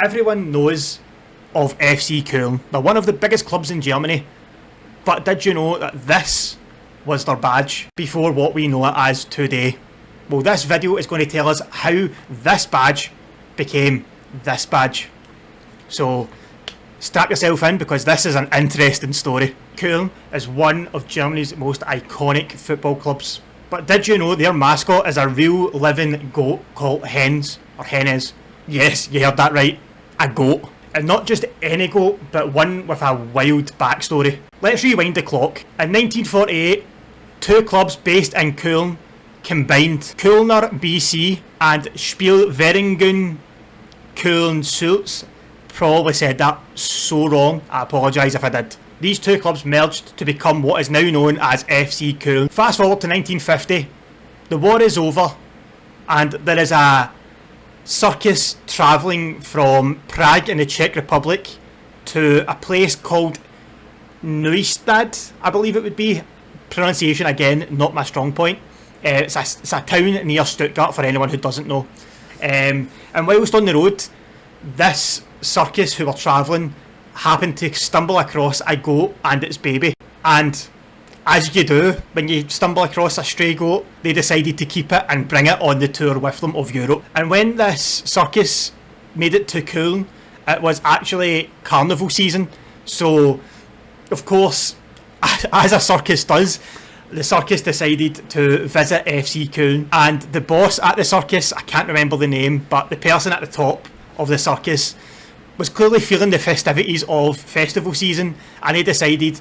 Everyone knows of FC KOLN. They're one of the biggest clubs in Germany. But did you know that this was their badge before what we know it as today? Well, this video is going to tell us how this badge became this badge. So strap yourself in, because this is an interesting story. KOLN is one of Germany's most iconic football clubs. But did you know their mascot is a real living goat called Hennes, or Hennes? Yes, you heard that right, a goat. And not just any goat, but one with a wild backstory. Let's rewind the clock. In 1948, two clubs based in KOLN combined. Kölner BC and Spielvereinigung KOLN Sulz. Probably said that so wrong, I apologise if I did. These two clubs merged to become what is now known as FC KOLN. Fast forward to 1950, the war is over, and there is a circus travelling from Prague in the Czech Republic to a place called Neustadt, I believe it would be. Pronunciation, again, not my strong point. It's a town near Stuttgart, for anyone who doesn't know. And whilst on the road, this circus who were travelling happened to stumble across a goat and its baby. And as you do when you stumble across a stray goat, they decided to keep it and bring it on the tour with them of Europe. And when this circus made it to KOLN, it was actually carnival season. So, of course, as a circus does, the circus decided to visit FC KOLN, and the boss at the circus, I can't remember the name, but the person at the top of the circus was clearly feeling the festivities of festival season, and he decided,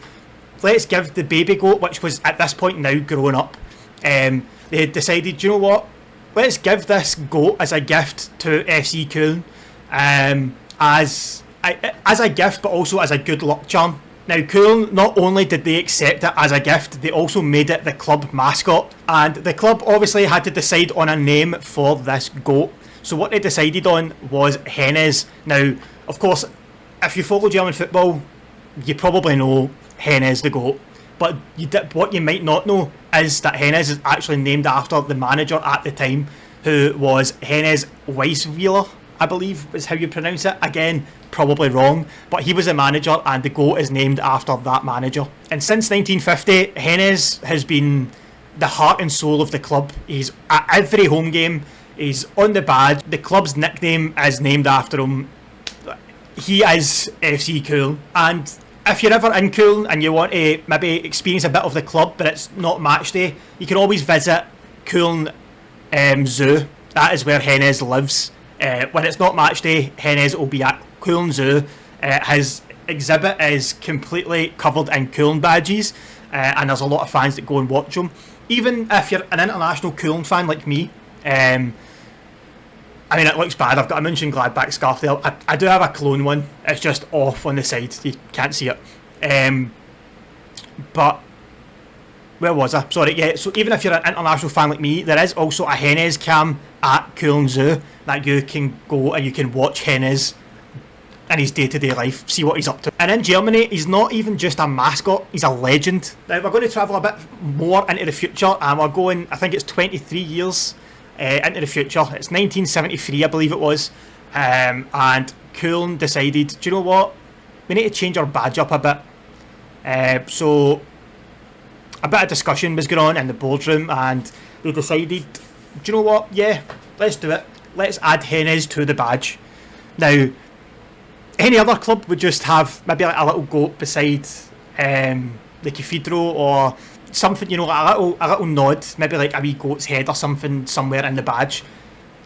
let's give the baby goat, which was at this point now grown up, they decided, do you know what, let's give this goat as a gift to FC KOLN, as a gift, but also as a good luck charm. Now, KOLN, not only did they accept it as a gift, they also made it the club mascot, and the club obviously had to decide on a name for this goat. So what they decided on was Hennes. Now, of course, if you follow German football, you probably know Hennes the goat, but what you might not know is that Hennes is actually named after the manager at the time, who was Hennes Weisweiler, I believe is how you pronounce it. Again, probably wrong, but he was a manager, and the goat is named after that manager. And since 1950, Hennes has been the heart and soul of the club. He's at every home game, he's on the badge, the club's nickname is named after him. He is FC KOLN. And if you're ever in KOLN and you want to maybe experience a bit of the club, but it's not match day, you can always visit KOLN Zoo. That is where Hennes lives. When it's not match day, Hennes will be at KOLN Zoo. His exhibit is completely covered in KOLN badges, and there's a lot of fans that go and watch him. Even if you're an international KOLN fan like me, I mean, it looks bad, I've got a Mönchengladbach scarf there. I do have a Cologne one, it's just off on the side, you can't see it. But where was I? Sorry, yeah, so even if you're an international fan like me, there is also a Hennes cam at KOLN Zoo that you can go and you can watch Hennes in his day-to-day life, see what he's up to. And in Germany, he's not even just a mascot, he's a legend. Now, we're going to travel a bit more into the future, and we're going, I think it's 23 years into the future. It's 1973, I believe it was, and KOLN decided, do you know what, we need to change our badge up a bit. So a bit of discussion was going on in the boardroom, and they decided, do you know what, yeah, let's do it. Let's add Hennes to the badge. Now, any other club would just have maybe like a little goat beside the cathedral, or something, you know, a little nod, maybe like a wee goat's head or something somewhere in the badge.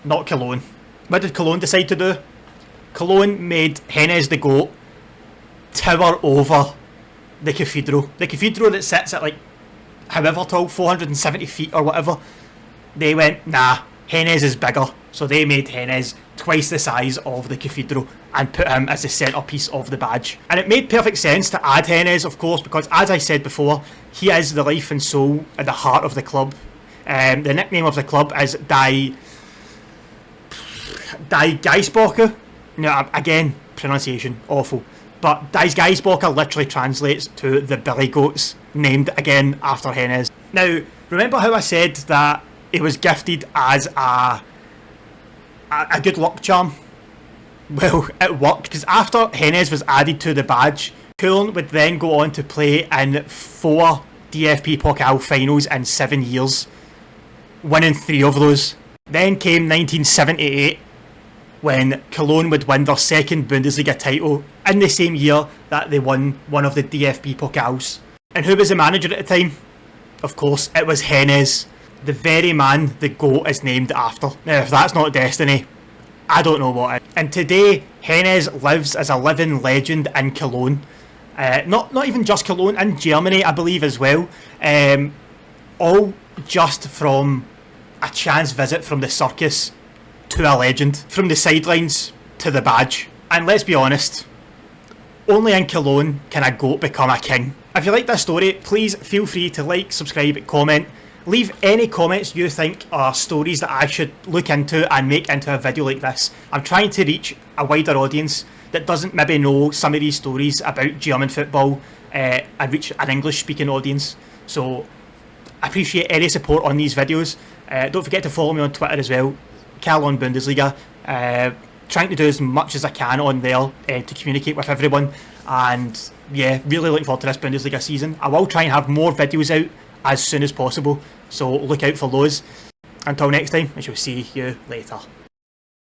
Not Cologne. What did Cologne decide to do? Cologne made Hennes the goat tower over the cathedral. The cathedral that sits at like however tall, 470 feet or whatever. They went, nah, Hennes is bigger. So they made Hennes twice the size of the cathedral and put him as the centrepiece of the badge. And it made perfect sense to add Hennes, of course, because as I said before, he is the life and soul at the heart of the club. The nickname of the club is Die Geisbocker. Now, again, pronunciation awful. But Die Geisbocker literally translates to the Billy Goats, named again after Hennes. Now, remember how I said that he was gifted as a good luck charm? Well, it worked, because after Hennes was added to the badge, KOLN would then go on to play in 4 DFB Pokal finals in 7 years, winning 3 of those. Then came 1978, when Cologne would win their second Bundesliga title in the same year that they won one of the DFB Pokals. And who was the manager at the time? Of course, it was Hennes, the very man the GOAT is named after. Now, if that's not destiny, I don't know what is. And today, Hennes lives as a living legend in Cologne. Not even just Cologne, in Germany, I believe, as well. All just from a chance visit from the circus to a legend, from the sidelines to the badge. And let's be honest, only in Cologne can a GOAT become a king. If you like this story, please feel free to like, subscribe, comment. Leave any comments you think are stories that I should look into and make into a video like this. I'm trying to reach a wider audience that doesn't maybe know some of these stories about German football, and reach an English speaking audience. So I appreciate any support on these videos. Don't forget to follow me on Twitter as well, KOLN Bundesliga. Trying to do as much as I can on there to communicate with everyone, and yeah, really looking forward to this Bundesliga season. I will try and have more videos out as soon as possible, so look out for those. Until next time, I shall see you later.